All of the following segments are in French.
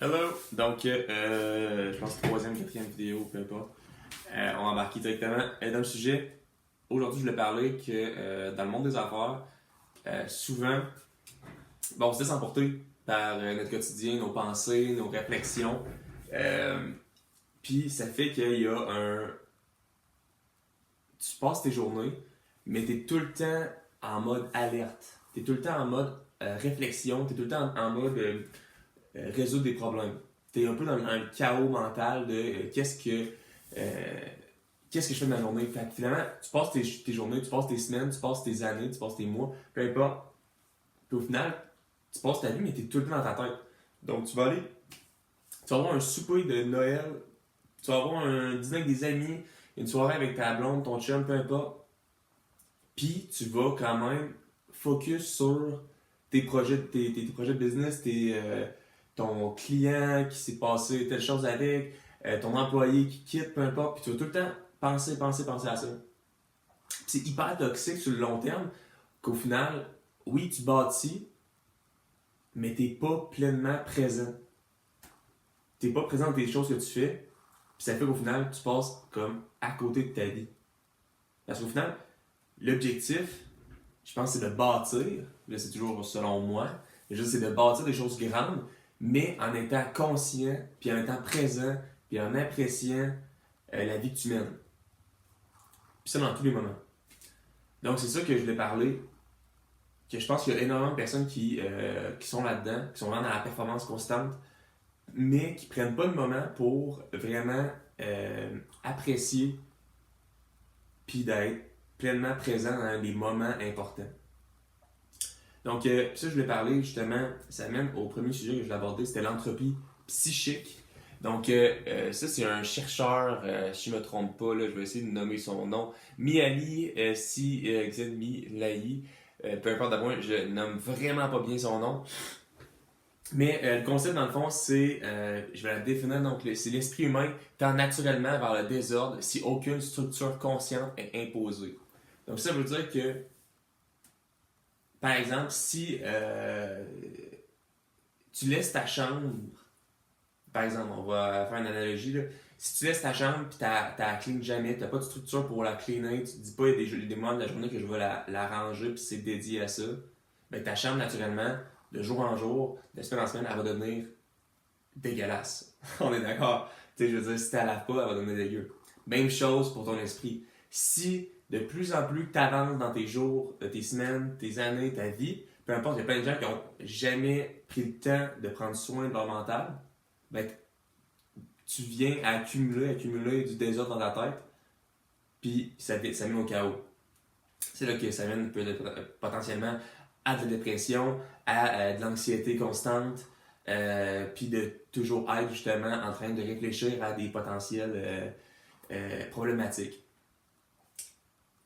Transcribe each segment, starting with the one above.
Hello! Donc, je pense que troisième, quatrième vidéo, peu importe. On va embarquer directement dans le sujet. Aujourd'hui, je voulais parler que dans le monde des affaires, souvent, on se laisse emporter par notre quotidien, nos pensées, nos réflexions. Puis ça fait qu'il y a un. Tu passes tes journées, mais tu es tout le temps en mode alerte. Tu es tout le temps en mode réflexion, tu es tout le temps en mode résoudre des problèmes. Tu es un peu dans un chaos mental de qu'est-ce que je fais de ma journée. Fait que finalement, tu passes tes journées, tu passes tes semaines, tu passes tes années, tu passes tes mois, peu importe. Puis au final, tu passes ta vie, mais tu es tout le temps dans ta tête. Donc tu vas avoir un souper de Noël, tu vas avoir un dîner avec des amis, une soirée avec ta blonde, ton chum, peu importe. Puis tu vas quand même focus sur tes projets, tes projets de business, ton client qui s'est passé telle chose avec, ton employé qui quitte, peu importe. Puis tu vas tout le temps penser à ça. Puis c'est hyper toxique sur le long terme qu'au final, oui, tu bâtis, mais t'es pas pleinement présent. T'es pas présent dans tes choses que tu fais, puis ça fait qu'au final, tu passes comme à côté de ta vie. Parce qu'au final, l'objectif, je pense, c'est de bâtir, là c'est toujours selon moi, c'est de bâtir des choses grandes, mais en étant conscient, puis en étant présent, puis en appréciant la vie que tu mènes. Puis ça dans tous les moments. Donc c'est ça que je voulais parler, que je pense qu'il y a énormément de personnes qui sont là-dedans, qui sont vraiment dans la performance constante, mais qui prennent pas le moment pour vraiment apprécier puis d'être pleinement présent dans les moments importants. Donc, ça, je voulais parler justement, ça mène au premier sujet que je voulais aborder, c'était l'entropie psychique. Donc, ça, c'est un chercheur, si je ne me trompe pas, là, je vais essayer de nommer son nom, Mihaly Csikszentmihalyi, peu importe d'abord, je nomme vraiment pas bien son nom. Mais le concept, dans le fond, c'est, je vais la définir, donc c'est l'esprit humain tend naturellement vers le désordre si aucune structure consciente est imposée. Donc ça veut dire que, par exemple, si tu laisses ta chambre, par exemple, on va faire une analogie, là. Si tu laisses ta chambre et tu la clean jamais, tu n'as pas de structure pour la cleaner, tu te dis pas il y a des moments de la journée que je vais la ranger puis c'est dédié à ça, ben ta chambre, naturellement, de jour en jour, de semaine en semaine, elle va devenir dégueulasse. On est d'accord? Tu sais, je veux dire, si tu la laves pas, elle va devenir dégueu. Même chose pour ton esprit. Si de plus en plus tu avances dans tes jours, tes semaines, tes années, ta vie, peu importe, il y a plein de gens qui n'ont jamais pris le temps de prendre soin de leur mental, ben, tu viens à accumuler du désordre dans ta tête, puis ça mène au chaos. C'est là que ça mène potentiellement à de la dépression, à de l'anxiété constante, puis de toujours être justement en train de réfléchir à des potentielles problématiques.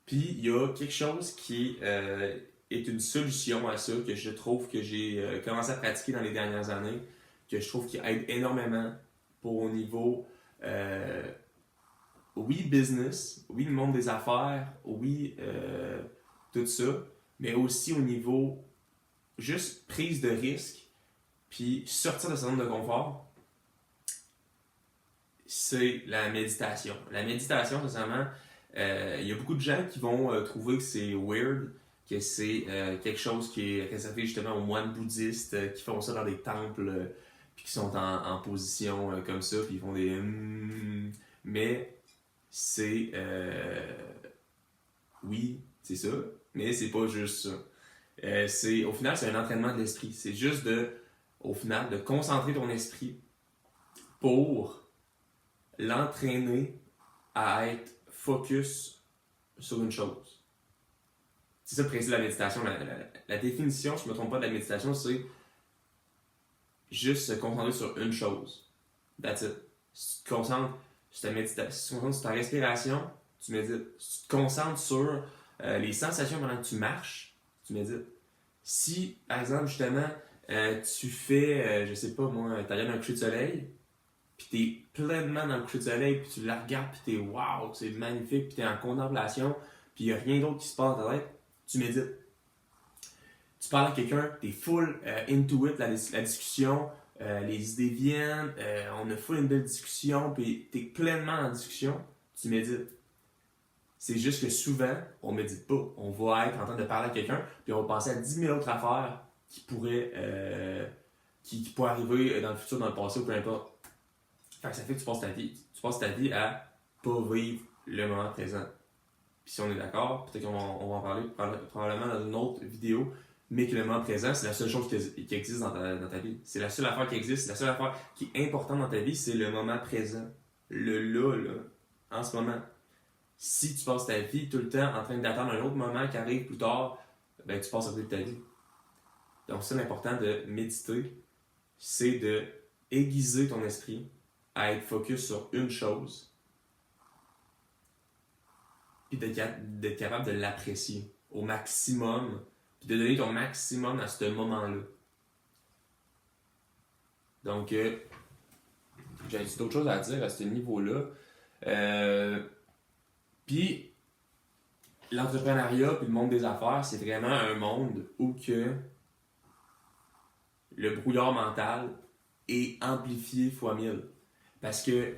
Puis il y a quelque chose qui est une solution à ça, que je trouve que j'ai commencé à pratiquer dans les dernières années, que je trouve qui aide énormément pour au niveau, oui, business, oui, le monde des affaires, oui, tout ça, mais aussi au niveau juste prise de risque, puis sortir de sa zone de confort, c'est la méditation. La méditation, sincèrement, il y a beaucoup de gens qui vont trouver que c'est weird, que c'est quelque chose qui est réservé justement aux moines bouddhistes qui font ça dans des temples, puis qui sont en position comme ça, puis ils font des mais c'est oui, c'est ça, mais c'est pas juste ça. Au final, c'est un entraînement de l'esprit. C'est juste au final, de concentrer ton esprit pour l'entraîner à être focus sur une chose. C'est ça le principe de la méditation. La définition, je ne me trompe pas, de la méditation, c'est juste se concentrer sur une chose. That's it. Si tu te concentres sur ta respiration, tu médites. Si tu te concentres sur les sensations pendant que tu marches, tu médites. Si, par exemple, justement, tu fais, je sais pas moi, tu regardes un coucher de soleil, puis t'es pleinement dans le coucher de soleil, puis tu la regardes, puis t'es wow, c'est magnifique, puis t'es en contemplation, puis il n'y a rien d'autre qui se passe dans ta tête, tu médites. Tu parles à quelqu'un, t'es full into it, la discussion, les idées viennent, on a full une belle discussion, puis t'es pleinement en discussion, tu médites. C'est juste que souvent, on médite pas. On va être en train de parler à quelqu'un, puis on va penser à 10 000 autres affaires qui pourraient, qui pourraient arriver dans le futur, dans le passé, ou peu importe. Fait que ça fait que tu passes ta vie à pas vivre le moment présent. Puis si on est d'accord, peut-être qu'on va en parler probablement dans une autre vidéo, mais que le moment présent, c'est la seule chose qui existe dans ta vie. C'est la seule affaire qui existe, la seule affaire qui est importante dans ta vie, c'est le moment présent. Le là, en ce moment. Si tu passes ta vie tout le temps en train d'attendre un autre moment qui arrive plus tard, ben tu passes à côté de ta vie. Donc c'est l'important de méditer, c'est de aiguiser ton esprit à être focus sur une chose, puis d'être capable de l'apprécier au maximum, puis de donner ton maximum à ce moment-là. Donc, j'ai d'autres choses à dire à ce niveau-là. Puis, l'entrepreneuriat puis le monde des affaires, c'est vraiment un monde où que le brouillard mental est amplifié fois 1000. Parce que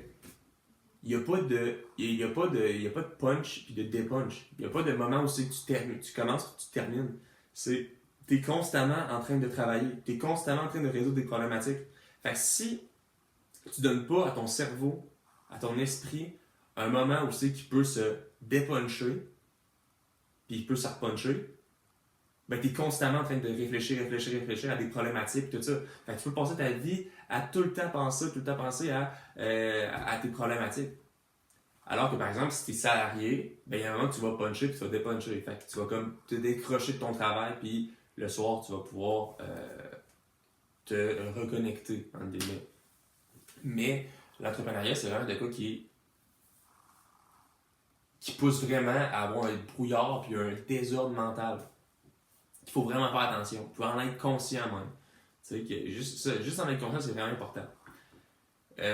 il n'y a pas de punch puis de dépunch. Il n'y a pas de moment où c'est que tu commences et tu termines. Tu es constamment en train de travailler. Tu es constamment en train de résoudre des problématiques. Fait que si tu ne donnes pas à ton cerveau, à ton esprit, un moment où c'est qu'il peut se dépuncher, puis il peut se repuncher, ben tu es constamment en train de réfléchir à des problématiques, tout ça. Fait que tu peux passer ta vie à tout le temps penser à tes problématiques. Alors que par exemple, si tu es salarié, ben il y a un moment que tu vas puncher puis tu vas dépuncher. Fait que tu vas comme te décrocher de ton travail, puis le soir, tu vas pouvoir te reconnecter, entre guillemets. Mais l'entrepreneuriat, c'est vraiment de quoi qui pousse vraiment à avoir un brouillard puis un désordre mental. Il faut vraiment faire attention. Il faut en être conscient même. Tu sais, que juste en être conscient, c'est vraiment important. Puis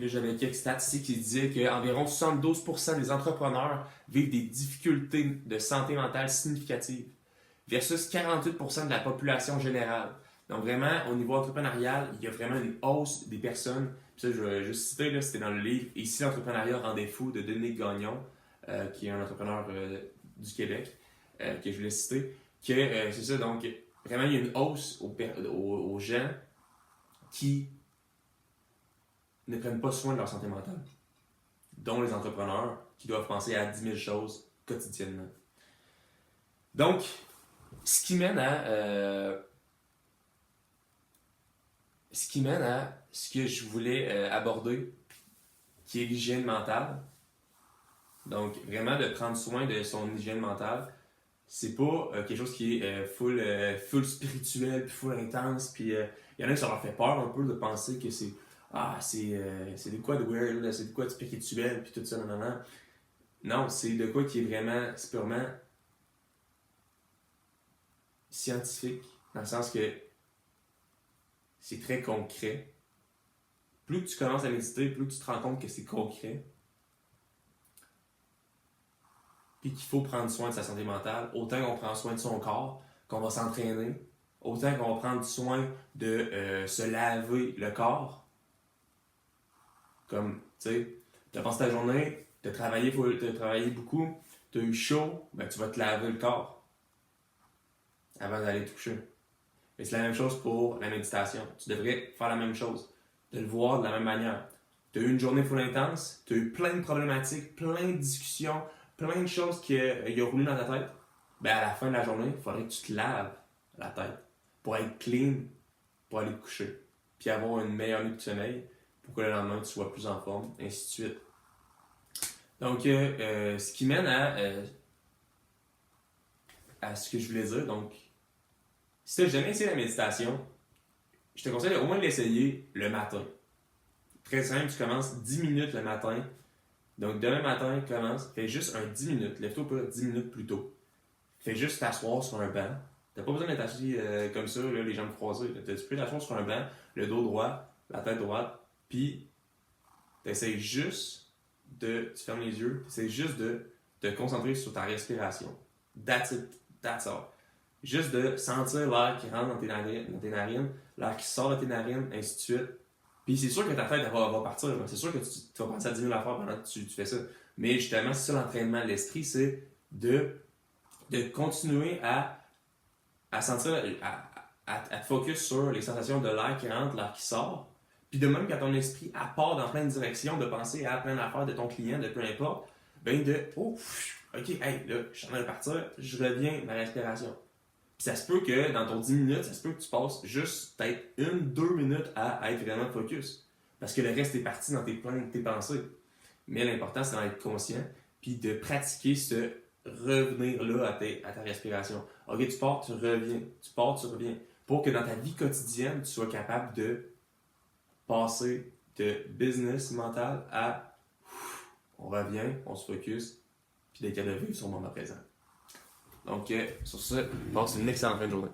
là, j'avais quelques stats ici qui disaient qu'environ 72% des entrepreneurs vivent des difficultés de santé mentale significatives, versus 48% de la population générale. Donc vraiment, au niveau entrepreneurial, il y a vraiment une hausse des personnes. Puis ça, je vais juste citer, là, c'était dans le livre « Ici, l'entrepreneuriat rendait fou » de Denis Gagnon, qui est un entrepreneur du Québec, que je voulais citer, que c'est ça, donc vraiment, il y a une hausse aux gens qui ne prennent pas soin de leur santé mentale, dont les entrepreneurs qui doivent penser à 10 000 choses quotidiennement. Donc, ce qui mène à ce que je voulais aborder, qui est l'hygiène mentale. Donc, vraiment de prendre soin de son hygiène mentale, c'est pas quelque chose qui est full spirituel, puis full intense, puis il y en a qui ça leur fait peur un peu de penser que c'est de quoi de weird, là, c'est de quoi de spirituel, puis tout ça, non. Non, c'est de quoi qui est vraiment, c'est purement scientifique, dans le sens que c'est très concret. Plus que tu commences à méditer, plus que tu te rends compte que c'est concret, puis qu'il faut prendre soin de sa santé mentale, autant qu'on prend soin de son corps, qu'on va s'entraîner, autant qu'on va prendre soin de se laver le corps. Comme, tu sais, tu as passé ta journée, tu as travaillé beaucoup, tu as eu chaud, ben tu vas te laver le corps avant d'aller te coucher. Et c'est la même chose pour la méditation. Tu devrais faire la même chose, de le voir de la même manière. Tu as eu une journée full intense, tu as eu plein de problématiques, plein de discussions, plein de choses qui ont roulé dans ta tête. Ben à la fin de la journée, il faudrait que tu te laves la tête pour être clean, pour aller te coucher, puis avoir une meilleure nuit de sommeil, pour que le lendemain tu sois plus en forme, ainsi de suite. Donc, ce qui mène à ce que je voulais dire. Donc, si tu n'as jamais essayé la méditation, je te conseille au moins de l'essayer le matin. Très simple, tu commences 10 minutes le matin. Donc, demain matin, commence, fais juste un 10 minutes. Lève-toi pas 10 minutes plus tôt. Fais juste t'asseoir sur un banc. T'as pas besoin d'être assis comme ça, là, les jambes croisées. Tu peux t'asseoir sur un banc, le dos droit, la tête droite, puis tu essaies juste tu fermes les yeux, tu essaies juste de te concentrer sur ta respiration. That's it, that's all. juste de sentir l'air qui rentre dans tes narines, l'air qui sort de tes narines, ainsi de suite. Puis c'est sûr que ta tête elle va partir. Là. C'est sûr que tu vas penser à 10 000 affaires pendant que tu fais ça. Mais justement, c'est ça l'entraînement de l'esprit, c'est de continuer à sentir, à te focus sur les sensations de l'air qui rentre, l'air qui sort. Puis de même, quand ton esprit part dans plein de directions, de penser à plein d'affaires de ton client, de peu importe, ben ok, hey, là, je suis en train de partir, je reviens à ma respiration. Puis ça se peut que dans ton 10 minutes, ça se peut que tu passes juste peut-être 1-2 minutes à être vraiment focus. Parce que le reste est parti dans tes pensées. Mais l'important, c'est d'en être conscient, puis de pratiquer ce revenir-là à ta respiration. Ok, tu pars, tu reviens. Tu pars, tu reviens. Pour que dans ta vie quotidienne, tu sois capable de passer de business mental à on revient, on se focus, puis d'être capable de vivre son moment présent. Donc, sur ce, passe une excellente fin de journée.